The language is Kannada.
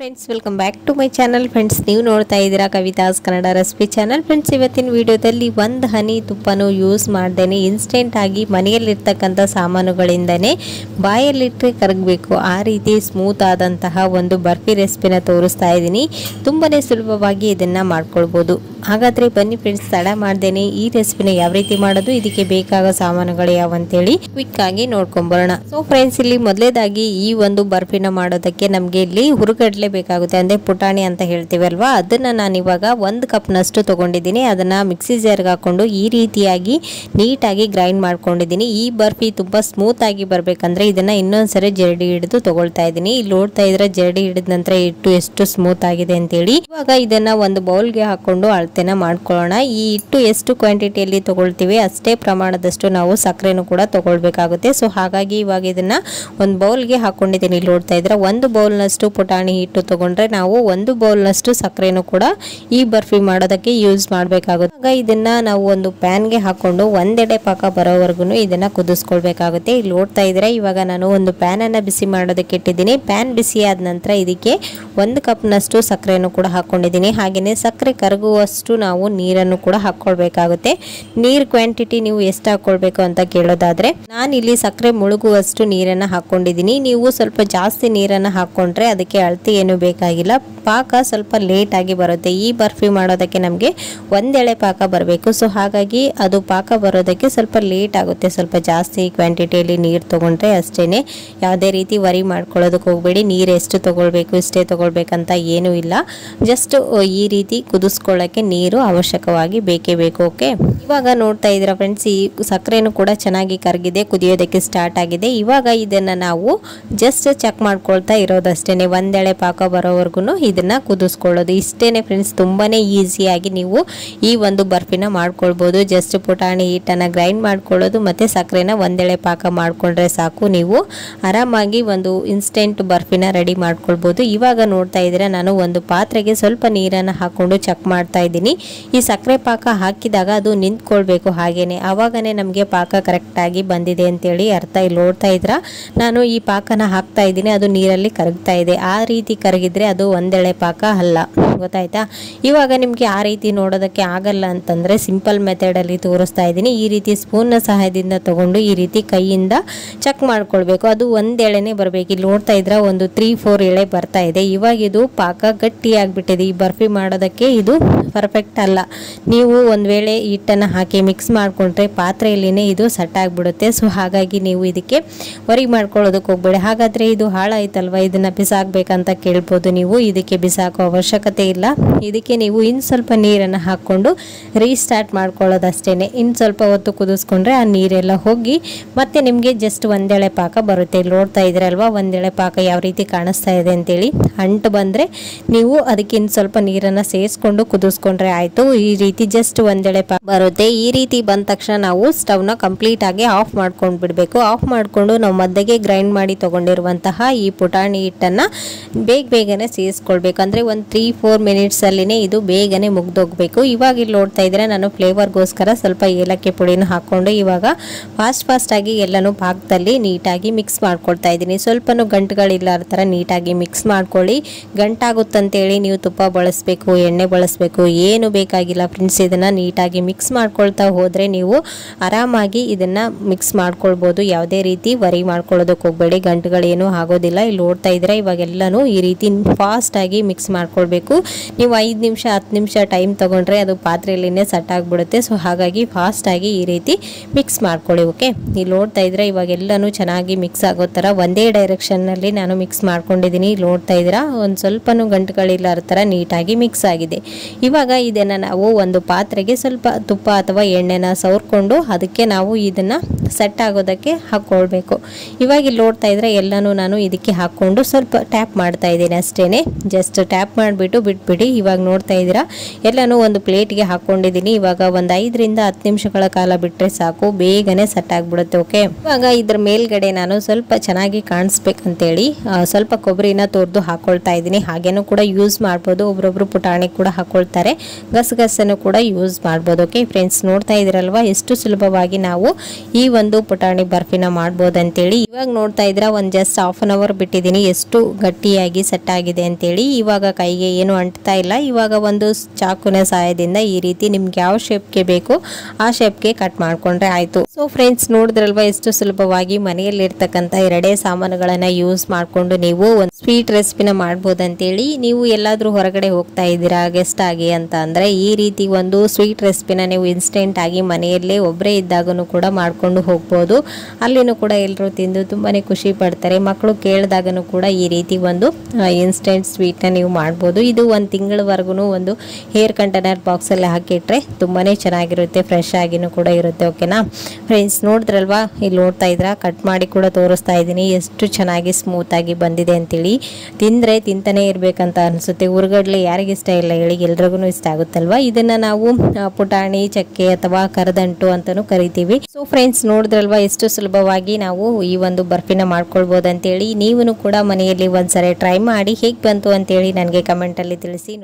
Friends, welcome back to my channel. Friends, ನೀವು ನೋಡ್ತಾ ಇದ್ದೀರಾ Kavita's Kannada recipe channel. Friends, ಇವತ್ತಿನ ವಿಡಿಯೋದಲ್ಲಿ ಒಂದು ಹನಿ ತುಪ್ಪನೂ ಯೂಸ್ ಮಾಡ್ದೇನೆ ಇನ್ಸ್ಟೆಂಟ್ ಆಗಿ ಮನೆಯಲ್ಲಿರ್ತಕ್ಕಂಥ ಸಾಮಾನುಗಳಿಂದನೇ ಬಾಯಲ್ಲಿಟ್ಟರೆ ಕರಗಬೇಕು ಆ ರೀತಿ ಸ್ಮೂತ್ ಆದಂತಹ ಒಂದು ಬರ್ಫಿ ರೆಸಿಪಿನ ತೋರಿಸ್ತಾ ಇದ್ದೀನಿ. ತುಂಬಾ ಸುಲಭವಾಗಿ ಇದನ್ನು ಮಾಡ್ಕೊಳ್ಬೋದು. ಹಾಗಾದರೆ ಬನ್ನಿ ಫ್ರೆಂಡ್ಸ್, ತಡ ಮಾಡ್ದೇನೆ ಈ ರೆಸಿಪಿನ ಯಾವ ರೀತಿ ಮಾಡೋದು, ಇದಕ್ಕೆ ಬೇಕಾಗೋ ಸಾಮಾನುಗಳು ಯಾವಂತೇಳಿ ಕ್ವಿಕ್ ಆಗಿ ನೋಡ್ಕೊಂಬರೋಣ. ಸೊ ಫ್ರೆಂಡ್ಸ್, ಇಲ್ಲಿ ಮೊದಲೇದಾಗಿ ಈ ಒಂದು ಬರ್ಫಿನ ಮಾಡೋದಕ್ಕೆ ನಮಗೆ ಇಲ್ಲಿ ಹುರುಗಡ್ಲೆ ಬೇಕಾಗುತ್ತೆ, ಅಂದರೆ ಪುಟಾಣಿ ಅಂತ ಹೇಳ್ತೀವಿ ಅಲ್ವಾ. ಅದನ್ನು ನಾನು ಇವಾಗ 1 ಕಪ್ನಷ್ಟು ತೊಗೊಂಡಿದ್ದೀನಿ. ಅದನ್ನು ಮಿಕ್ಸಿ ಜಾರ್ಗೆ ಹಾಕ್ಕೊಂಡು ಈ ರೀತಿಯಾಗಿ ನೀಟಾಗಿ ಗ್ರೈಂಡ್ ಮಾಡ್ಕೊಂಡಿದ್ದೀನಿ. ಈ ಬರ್ಫಿ ತುಂಬ ಸ್ಮೂತ್ ಆಗಿ ಬರಬೇಕಂದ್ರೆ ಇದನ್ನು ಇನ್ನೊಂದ್ಸರಿ ಜರಡಿ ಹಿಡಿದು ತೊಗೊಳ್ತಾ ಇದ್ದೀನಿ. ಇಲ್ಲಿ ನೋಡ್ತಾ ಇದ್ರೆ ಜರಡಿ ಹಿಡಿದ ನಂತರ ಹಿಟ್ಟು ಎಷ್ಟು ಸ್ಮೂತ್ ಆಗಿದೆ ಅಂತೇಳಿ. ಇವಾಗ ಇದನ್ನು ಒಂದು ಬೌಲ್ಗೆ ಹಾಕ್ಕೊಂಡು ಅಳತೆನ ಮಾಡ್ಕೊಳ್ಳೋಣ. ಈ ಹಿಟ್ಟು ಎಷ್ಟು ಕ್ವಾಂಟಿಟಿಯಲ್ಲಿ ತೊಗೊಳ್ತೀವಿ ಅಷ್ಟೇ ಪ್ರಮಾಣದಷ್ಟು ನಾವು ಸಕ್ಕರೆನೂ ಕೂಡ ತೊಗೊಳ್ಬೇಕಾಗುತ್ತೆ. ಸೊ ಹಾಗಾಗಿ ಇವಾಗ ಇದನ್ನು ಒಂದು ಬೌಲ್ಗೆ ಹಾಕ್ಕೊಂಡಿದ್ದೀನಿ. ಇಲ್ಲಿ ನೋಡ್ತಾ ಇದ್ರೆ 1 ಬೌಲ್ನಷ್ಟು ಪುಟಾಣಿ ಹಿಟ್ಟು ತೊಗೊಂಡ್ರೆ ನಾವು 1 ಬೌಲ್ನಷ್ಟು ಸಕ್ಕರೆನೂ ಕೂಡ ಈ ಬರ್ಫಿ ಮಾಡೋದಕ್ಕೆ ಯೂಸ್ ಮಾಡಬೇಕಾಗುತ್ತೆ. ಆಗ ಇದನ್ನ ನಾವು ಒಂದು ಪ್ಯಾನ್ಗೆ ಹಾಕೊಂಡು ಒಂದೆಡೆ ಪಾಕ ಬರೋವರೆಗೂ ಇದನ್ನ ಕುದಿಸ್ಕೊಳ್ಬೇಕಾಗುತ್ತೆ. ಇಲ್ಲಿ ನೋಡ್ತಾ ಇದ್ರೆ ಇವಾಗ ನಾನು ಒಂದು ಪ್ಯಾನನ್ನು ಬಿಸಿ ಮಾಡೋದಕ್ಕೆ ಇಟ್ಟಿದ್ದೀನಿ. ಪ್ಯಾನ್ ಬಿಸಿ ಆದ ನಂತರ ಇದಕ್ಕೆ 1 ಕಪ್ನಷ್ಟು ಸಕ್ಕರೆಯನ್ನು ಕೂಡ ಹಾಕೊಂಡಿದ್ದೀನಿ. ಹಾಗೆಯೇ ಸಕ್ಕರೆ ಕರಗುವಷ್ಟು ನಾವು ನೀರನ್ನು ಕೂಡ ಹಾಕೊಳ್ಬೇಕಾಗುತ್ತೆ. ನೀರು ಕ್ವಾಂಟಿಟಿ ನೀವು ಎಷ್ಟು ಹಾಕೊಳ್ಬೇಕು ಅಂತ ಕೇಳೋದಾದ್ರೆ ನಾನಿಲ್ಲಿ ಸಕ್ಕರೆ ಮುಳುಗುವಷ್ಟು ನೀರನ್ನು ಹಾಕೊಂಡಿದ್ದೀನಿ. ನೀವು ಸ್ವಲ್ಪ ಜಾಸ್ತಿ ನೀರನ್ನು ಹಾಕೊಂಡ್ರೆ ಅದಕ್ಕೆ ಅಳತೆ ಏನು ಬೇಕಾಗಿಲ್ಲ. ಪಾಕ ಸ್ವಲ್ಪ ಲೇಟ್ ಆಗಿ ಬರುತ್ತೆ. ಈ ಬರ್ಫಿ ಮಾಡೋದಕ್ಕೆ ನಮಗೆ ಒಂದೆಳೆ ಪಾಕ ಬರಬೇಕು. ಸೊ ಹಾಗಾಗಿ ಅದು ಪಾಕ ಬರೋದಕ್ಕೆ ಸ್ವಲ್ಪ ಲೇಟ್ ಆಗುತ್ತೆ. ಸ್ವಲ್ಪ ಜಾಸ್ತಿ ಕ್ವಾಂಟಿಟಿಯಲ್ಲಿ ನೀರು ತೊಗೊಂಡ್ರೆ ಅಷ್ಟೇನೆ. ಯಾವುದೇ ರೀತಿ ವರಿ ಮಾಡ್ಕೊಳ್ಳೋದಕ್ಕೆ ಹೋಗಬೇಡಿ. ನೀರು ಎಷ್ಟು ತೊಗೊಳ್ಬೇಕು ಇಷ್ಟೇ ತೊಗೊಳ್ಬೇಕಂತ ಏನೂ ಇಲ್ಲ. ಜಸ್ಟ್ ಈ ರೀತಿ ಕುದಿಸ್ಕೊಳ್ಳೋಕ್ಕೆ ನೀರು ಅವಶ್ಯಕವಾಗಿ ಬೇಕೇ ಬೇಕು. ಓಕೆ, ಇವಾಗ ನೋಡ್ತಾ ಇದ್ದೀರಾ ಫ್ರೆಂಡ್ಸ್, ಈ ಸಕ್ಕರೆನೂ ಕೂಡ ಚೆನ್ನಾಗಿ ಕರಗಿದೆ, ಕುದಿಯೋದಕ್ಕೆ ಸ್ಟಾರ್ಟ್ ಆಗಿದೆ. ಇವಾಗ ಇದನ್ನು ನಾವು ಜಸ್ಟ್ ಚೆಕ್ ಮಾಡ್ಕೊಳ್ತಾ ಇರೋದಷ್ಟೇನೆ. ಒಂದೆಳೆ ಪಾಕ ಬರೋವರೆಗೂ ಇದನ್ನ ಕುದಿಸ್ಕೊಳ್ಳೋದು ಇಷ್ಟೇನೆ ಫ್ರೆಂಡ್ಸ್. ತುಂಬಾನೇ ಈಸಿಯಾಗಿ ನೀವು ಈ ಒಂದು ಬರ್ಫಿನ ಮಾಡ್ಕೊಳ್ಬೋದು. ಜಸ್ಟ್ ಪುಟಾಣಿ ಹಿಟ್ಟನ್ನು ಗ್ರೈಂಡ್ ಮಾಡ್ಕೊಳ್ಳೋದು ಮತ್ತೆ ಸಕ್ಕರೆನ ಒಂದೆಳೆ ಪಾಕ ಮಾಡ್ಕೊಂಡ್ರೆ ಸಾಕು. ನೀವು ಆರಾಮಾಗಿ ಒಂದು ಇನ್ಸ್ಟೆಂಟ್ ಬರ್ಫಿನ ರೆಡಿ ಮಾಡ್ಕೊಳ್ಬೋದು. ಇವಾಗ ನೋಡ್ತಾ ಇದ್ದೀರಾ ನಾನು ಒಂದು ಪಾತ್ರೆಗೆ ಸ್ವಲ್ಪ ನೀರನ್ನು ಹಾಕೊಂಡು ಚೆಕ್ ಮಾಡ್ತಾ ಇದ್ದೀನಿ. ಈ ಸಕ್ಕರೆ ಪಾಕ ಹಾಕಿದಾಗ ಅದು ನಿಂತ್ಕೊಳ್ಬೇಕು. ಹಾಗೇನೆ ಆವಾಗನೇ ನಮಗೆ ಪಾಕ ಕರೆಕ್ಟಾಗಿ ಬಂದಿದೆ ಅಂತೇಳಿ ಅರ್ಥ. ಇಲ್ಲಿ ನೋಡ್ತಾ ಇದ್ರಾ ನಾನು ಈ ಪಾಕನ ಹಾಕ್ತಾ ಇದ್ದೀನಿ, ಅದು ನೀರಲ್ಲಿ ಕರಗ್ತಾ ಇದೆ. ಆ ರೀತಿ ಕರಗಿದ್ರೆ ಅದು ಒಂದೆಳೆ ಪಾಕ ಅಲ್ಲ, ಗೊತ್ತಾಯ್ತಾ. ಇವಾಗ ನಿಮಗೆ ಆ ರೀತಿ ನೋಡೋದಕ್ಕೆ ಆಗಲ್ಲ ಅಂತಂದ್ರೆ ಸಿಂಪಲ್ ಮೆಥಡಲ್ಲಿ ತೋರಿಸ್ತಾ ಇದ್ದೀನಿ. ಈ ರೀತಿ ಸ್ಪೂನ್ನ ಸಹಾಯದಿಂದ ತಗೊಂಡು ಈ ರೀತಿ ಕೈಯಿಂದ ಚೆಕ್ ಮಾಡ್ಕೊಳ್ಬೇಕು. ಅದು ಒಂದೆಳೆನೇ ಬರಬೇಕು. ಇಲ್ಲಿ ನೋಡ್ತಾ ಇದ್ರ ಒಂದು 3-4 ಎಳೆ ಬರ್ತಾ ಇದೆ. ಇವಾಗ ಇದು ಪಾಕ ಗಟ್ಟಿಯಾಗ್ಬಿಟ್ಟಿದೆ. ಈ ಬರ್ಫಿ ಮಾಡೋದಕ್ಕೆ ಇದು ಪರ್ಫೆಕ್ಟ್ ಅಲ್ಲ. ನೀವು ಒಂದು ವೇಳೆ ಹಿಟ್ಟನ್ನು ಹಾಕಿ ಮಿಕ್ಸ್ ಮಾಡಿಕೊಂಡ್ರೆ ಪಾತ್ರೆಯಲ್ಲಿನೇ ಇದು ಸೆಟ್ ಆಗಿಬಿಡುತ್ತೆ. ಸೊ ಹಾಗಾಗಿ ನೀವು ಇದಕ್ಕೆ ವರಿ ಮಾಡ್ಕೊಳ್ಳೋದಕ್ಕೆ ಹೋಗ್ಬೇಡಿ. ಹಾಗಾದರೆ ಇದು ಹಾಳಾಯ್ತಲ್ವ, ಇದನ್ನು ಬಿಸಾಕಬೇಕಂತ ಕೇಳ್ಬೋದು ನೀವು. ಇದಕ್ಕೆ ಬಿಸಾಕೋ ಅವಶ್ಯಕತೆ ಇಲ್ಲ. ಇದಕ್ಕೆ ನೀವು ಇನ್ನು ಸ್ವಲ್ಪ ನೀರನ್ನು ಹಾಕ್ಕೊಂಡು ರೀಸ್ಟಾರ್ಟ್ ಮಾಡ್ಕೊಳ್ಳೋದಷ್ಟೇ. ಇನ್ನು ಸ್ವಲ್ಪ ಹೊತ್ತು ಕುದಿಸ್ಕೊಂಡ್ರೆ ಆ ನೀರೆಲ್ಲ ಹೋಗಿ ಮತ್ತೆ ನಿಮಗೆ ಜಸ್ಟ್ ಒಂದೆಳೆ ಪಾಕ ಬರುತ್ತೆ. ಇಲ್ಲಿ ನೋಡ್ತಾ ಇದ್ರಲ್ವಾ ಒಂದೆಳೆ ಪಾಕ ಯಾವ ರೀತಿ ಕಾಣಿಸ್ತಾ ಇದೆ ಅಂತೇಳಿ. ಅಂಟು ಬಂದರೆ ನೀವು ಅದಕ್ಕೆ ಇನ್ನು ಸ್ವಲ್ಪ ನೀರನ್ನು ಸೇರಿಸ್ಕೊಂಡು ಕುದಿಸ್ಕೊಂಡ್ರೆ ಆಯಿತು. ಈ ರೀತಿ ಜಸ್ಟ್ ಒಂದೆಳೆ ಪಾಕ ಬರುತ್ತೆ. ಈ ರೀತಿ ಬಂದ ತಕ್ಷಣ ನಾವು ಸ್ಟವ್ನ ಕಂಪ್ಲೀಟ್ ಆಗಿ ಆಫ್ ಮಾಡ್ಕೊಂಡು ಬಿಡಬೇಕು. ಆಫ್ ಮಾಡಿಕೊಂಡು ನಾವು ಮದ್ದೆಗೆ ಗ್ರೈಂಡ್ ಮಾಡಿ ತೊಗೊಂಡಿರುವಂತಹ ಈ ಪುಟಾಣಿ ಹಿಟ್ಟನ್ನು ಬೇಗನೆ ಸೇರಿಸ್ಕೊಳ್ಬೇಕು. ಅಂದರೆ ಒಂದು 3-4 ಮಿನಿಟ್ಸಲ್ಲಿನೇ ಇದು ಬೇಗನೆ ಮುಗ್ದೋಗ್ಬೇಕು. ಇವಾಗ ಇಲ್ಲಿ ನೋಡ್ತಾ ಇದ್ರೆ ನಾನು ಫ್ಲೇವರ್ಗೋಸ್ಕರ ಸ್ವಲ್ಪ ಏಲಕ್ಕಿ ಪುಡಿನ ಹಾಕ್ಕೊಂಡು ಇವಾಗ ಫಾಸ್ಟಾಗಿ ಎಲ್ಲನೂ ಪಾಕದಲ್ಲಿ ನೀಟಾಗಿ ಮಿಕ್ಸ್ ಮಾಡ್ಕೊಳ್ತಾ ಇದ್ದೀನಿ. ಸ್ವಲ್ಪನೂ ಗಂಟುಗಳಿಲ್ಲಾರ ಥರ ನೀಟಾಗಿ ಮಿಕ್ಸ್ ಮಾಡ್ಕೊಳ್ಳಿ. ಗಂಟಾಗುತ್ತಂತೇಳಿ ನೀವು ತುಪ್ಪ ಬಳಸಬೇಕು, ಎಣ್ಣೆ ಬಳಸಬೇಕು ಏನು ಬೇಕಾಗಿಲ್ಲ ಫ್ರೆಂಡ್ಸ್. ಇದನ್ನು ನೀಟಾಗಿ ಮಿಕ್ಸ್ ಮಾಡ್ಕೊಳ್ತಾ ಹೋದರೆ ನೀವು ಆರಾಮಾಗಿ ಇದನ್ನು ಮಿಕ್ಸ್ ಮಾಡ್ಕೊಳ್ಬೋದು. ಯಾವುದೇ ರೀತಿ ವರಿ ಮಾಡ್ಕೊಳ್ಳೋದಕ್ಕೆ ಹೋಗಬೇಡಿ, ಗಂಟುಗಳೇನು ಆಗೋದಿಲ್ಲ. ಇಲ್ಲಿ ನೋಡ್ತಾ ಇದ್ರೆ ಇವಾಗೆಲ್ಲನೂ ಈ ರೀತಿ ಫಾಸ್ಟಾಗಿ ಮಿಕ್ಸ್ ಮಾಡ್ಕೊಳ್ಬೇಕು. ನೀವು 5 ನಿಮಿಷ 10 ನಿಮಿಷ ಟೈಮ್ ತೊಗೊಂಡ್ರೆ ಅದು ಪಾತ್ರೆಯಲ್ಲಿನೇ ಸೆಟ್ ಆಗಿಬಿಡುತ್ತೆ. ಸೊ ಹಾಗಾಗಿ ಫಾಸ್ಟಾಗಿ ಈ ರೀತಿ ಮಿಕ್ಸ್ ಮಾಡ್ಕೊಳ್ಳಿ. ಓಕೆ, ಇಲ್ಲಿ ನೋಡ್ತಾ ಇದ್ರೆ ಇವಾಗೆಲ್ಲನೂ ಚೆನ್ನಾಗಿ ಮಿಕ್ಸ್ ಆಗೋ ಥರ ಒಂದೇ ಡೈರೆಕ್ಷನ್ನಲ್ಲಿ ನಾನು ಮಿಕ್ಸ್ ಮಾಡ್ಕೊಂಡಿದ್ದೀನಿ. ಇಲ್ಲಿ ನೋಡ್ತಾ ಇದ್ದೀರಾ ಒಂದು ಸ್ವಲ್ಪನೂ ಗಂಟುಗಳಿಲ್ಲಾರ ಥರ ನೀಟಾಗಿ ಮಿಕ್ಸ್ ಆಗಿದೆ. ಇವಾಗ ಇದನ್ನು ನಾವು ಒಂದು ಪಾತ್ರೆಗೆ ಸ್ವಲ್ಪ ತುಪ್ಪ ಅಥವಾ ಎಣ್ಣೆನ ಸವರ್ಕೊಂಡು ಅದಕ್ಕೆ ನಾವು ಇದನ್ನು ಸೆಟ್ ಆಗೋದಕ್ಕೆ ಹಾಕ್ಕೊಳ್ಬೇಕು. ಇವಾಗ ಇಲ್ಲಿ ನೋಡ್ತಾ ಇದ್ರೆ ಎಲ್ಲನೂ ನಾನು ಇದಕ್ಕೆ ಹಾಕ್ಕೊಂಡು ಸ್ವಲ್ಪ ಟ್ಯಾಪ್ ಮಾಡ್ತಾ ಇದ್ದೀನಿ ಅಷ್ಟೇನೆ. ಜಸ್ಟ್ ಟ್ಯಾಪ್ ಮಾಡಿಬಿಟ್ಟು ಬಿಟ್ಬಿಡಿ. ಇವಾಗ ನೋಡ್ತಾ ಇದ್ದೀರಾ ಎಲ್ಲನೂ ಒಂದು ಪ್ಲೇಟ್ಗೆ ಹಾಕ್ಕೊಂಡಿದ್ದೀನಿ. ಇವಾಗ ಒಂದು 5ರಿಂದ 10 ನಿಮಿಷಗಳ ಕಾಲ ಬಿಟ್ಟರೆ ಸಾಕು, ಬೇಗನೆ ಸೆಟ್ ಆಗಿಬಿಡುತ್ತೆ. ಓಕೆ, ಇವಾಗ ಇದ್ರ ಮೇಲ್ಗಡೆ ನಾನು ಸ್ವಲ್ಪ ಚೆನ್ನಾಗಿ ಕಾಣಿಸ್ಬೇಕಂತೇಳಿ ಸ್ವಲ್ಪ ಕೊಬ್ಬರಿನ ತುರಿದು ಹಾಕೊಳ್ತಾ ಇದ್ದೀನಿ. ಹಾಗೇನೂ ಕೂಡ ಯೂಸ್ ಮಾಡ್ಬೋದು. ಒಬ್ರೊಬ್ರು ಪುಟಾಣಿ ಕೂಡ ಹಾಕೊಳ್ತಾರೆ. ಗಸಗಸೆನೂ ಕೂಡ ಯೂಸ್ ಮಾಡ್ಬೋದು. ಓಕೆ ಫ್ರೆಂಡ್ಸ್, ನೋಡ್ತಾ ಇದ್ದೀರಲ್ವಾ ಎಷ್ಟು ಸುಲಭವಾಗಿ ನಾವು ಈ ಒಂದು ಪುಟಾಣಿ ಬರ್ಫಿನ ಮಾಡ್ಬೋದು ಅಂತೇಳಿ. ಇವಾಗ ನೋಡ್ತಾ ಇದ್ರ ಒಂದು ಜಸ್ಟ್ ಹಾಫ್ ಅನ್ ಅವರ್ ಬಿಟ್ಟಿದ್ದೀನಿ ಎಷ್ಟು ಗಟ್ಟಿಯಾಗಿ ಸೆಟ್ ಆಗಿದೆ ಅಂತೇಳಿ. ಇವಾಗ ಕೈಗೆ ಏನು ಅಂಟ್ತಾ ಇಲ್ಲ. ಇವಾಗ ಒಂದು ಚಾಕುನ ಸಹಾಯದಿಂದ ಈ ರೀತಿ ನಿಮ್ಗೆ ಯಾವ ಶೇಪ್ಗೆ ಬೇಕು ಆ ಶೇಪ್ಗೆ ಕಟ್ ಮಾಡ್ಕೊಂಡ್ರೆ ಆಯ್ತು. ಸೊ ಫ್ರೆಂಡ್ಸ್, ನೋಡಿದ್ರಲ್ವಾ ಎಷ್ಟು ಸುಲಭವಾಗಿ ಮನೆಯಲ್ಲಿರ್ತಕ್ಕಂಥ ಎರಡೇ ಸಾಮಾನುಗಳನ್ನ ಯೂಸ್ ಮಾಡ್ಕೊಂಡು ನೀವು ಒಂದು ಸ್ವೀಟ್ ರೆಸಿಪಿನ ಮಾಡ್ಬೋದು ಅಂತೇಳಿ. ನೀವು ಎಲ್ಲಾದ್ರೂ ಹೊರಗಡೆ ಹೋಗ್ತಾ ಇದ್ದೀರಾ ಗೆಸ್ಟ್ ಆಗಿ ಅಂತ ಅಂದ್ರೆ ಈ ರೀತಿ ಒಂದು ಸ್ವೀಟ್ ರೆಸಿಪಿನ ನೀವು ಇನ್ಸ್ಟೆಂಟ್ ಆಗಿ ಮನೆಯಲ್ಲೇ ಒಬ್ಬರೇ ಇದ್ದಾಗನು ಕೂಡ ಮಾಡ್ಕೊಂಡು ಹೋಗ್ಬೋದು. ಅಲ್ಲಿನೂ ಕೂಡ ಎಲ್ಲರೂ ತಿಂದು ತುಂಬಾನೇ ಖುಷಿ ಪಡ್ತಾರೆ. ಮಕ್ಕಳು ಕೇಳಿದಾಗನು ಕೂಡ ಈ ರೀತಿ ಒಂದು ಇನ್ಸ್ಟೆಂಟ್ ಸ್ವೀಟ್ನ ನೀವು ಮಾಡ್ಬೋದು. ಇದು ಒಂದು ತಿಂಗಳವರೆಗೂ ಒಂದು ಹೇರ್ ಕಂಟೈನರ್ ಬಾಕ್ಸಲ್ಲಿ ಹಾಕಿಟ್ರೆ ತುಂಬಾನೇ ಚೆನ್ನಾಗಿರುತ್ತೆ, ಫ್ರೆಶ್ ಆಗಿನೂ ಕೂಡ ಇರುತ್ತೆ. ಓಕೆನಾ ಫ್ರೆಂಡ್ಸ್, ನೋಡಿದ್ರಲ್ವಾ, ಇಲ್ಲಿ ನೋಡ್ತಾ ಇದ್ರ ಕಟ್ ಮಾಡಿ ಕೂಡ ತೋರಿಸ್ತಾ ಇದ್ದೀನಿ ಎಷ್ಟು ಚೆನ್ನಾಗಿ ಸ್ಮೂತ್ ಆಗಿ ಬಂದಿದೆ ಅಂತೇಳಿ. ತಿಂದ್ರೆ ತಿಂತಾನೆ ಇರ್ಬೇಕಂತ ಅನ್ಸುತ್ತೆ. ಉರ್ಗಡ್ಲೆ ಯಾರಿಗಿಷ್ಟ ಇಲ್ಲ ಹೇಳಿ, ಎಲ್ರಿಗೂ ಇಷ್ಟ ಆಗುತ್ತಲ್ವಾ. ಇದನ್ನ ನಾವು ಪುಟಾಣಿ, ಚಕ್ಕೆ ಅಥವಾ ಕರದಂಟು ಅಂತಾನೂ ಕರಿತೀವಿ. ಸೊ ಫ್ರೆಂಡ್ಸ್, ನೋಡಿದ್ರಲ್ವಾ ಎಷ್ಟು ಸುಲಭವಾಗಿ ನಾವು ಈ ಒಂದು ಬರ್ಫಿನ ಮಾಡ್ಕೊಳ್ಬಹುದು ಅಂತೇಳಿ. ನೀವು ಕೂಡ ಮನೆಯಲ್ಲಿ ಒಂದ್ಸರಿ ಟ್ರೈ ಮಾಡಿ ಹೇಗೆ ಬಂತು ಅಂತೇಳಿ ನನಗೆ ಕಮೆಂಟ್ ಅಲ್ಲಿ ತಿಳಿಸಿ.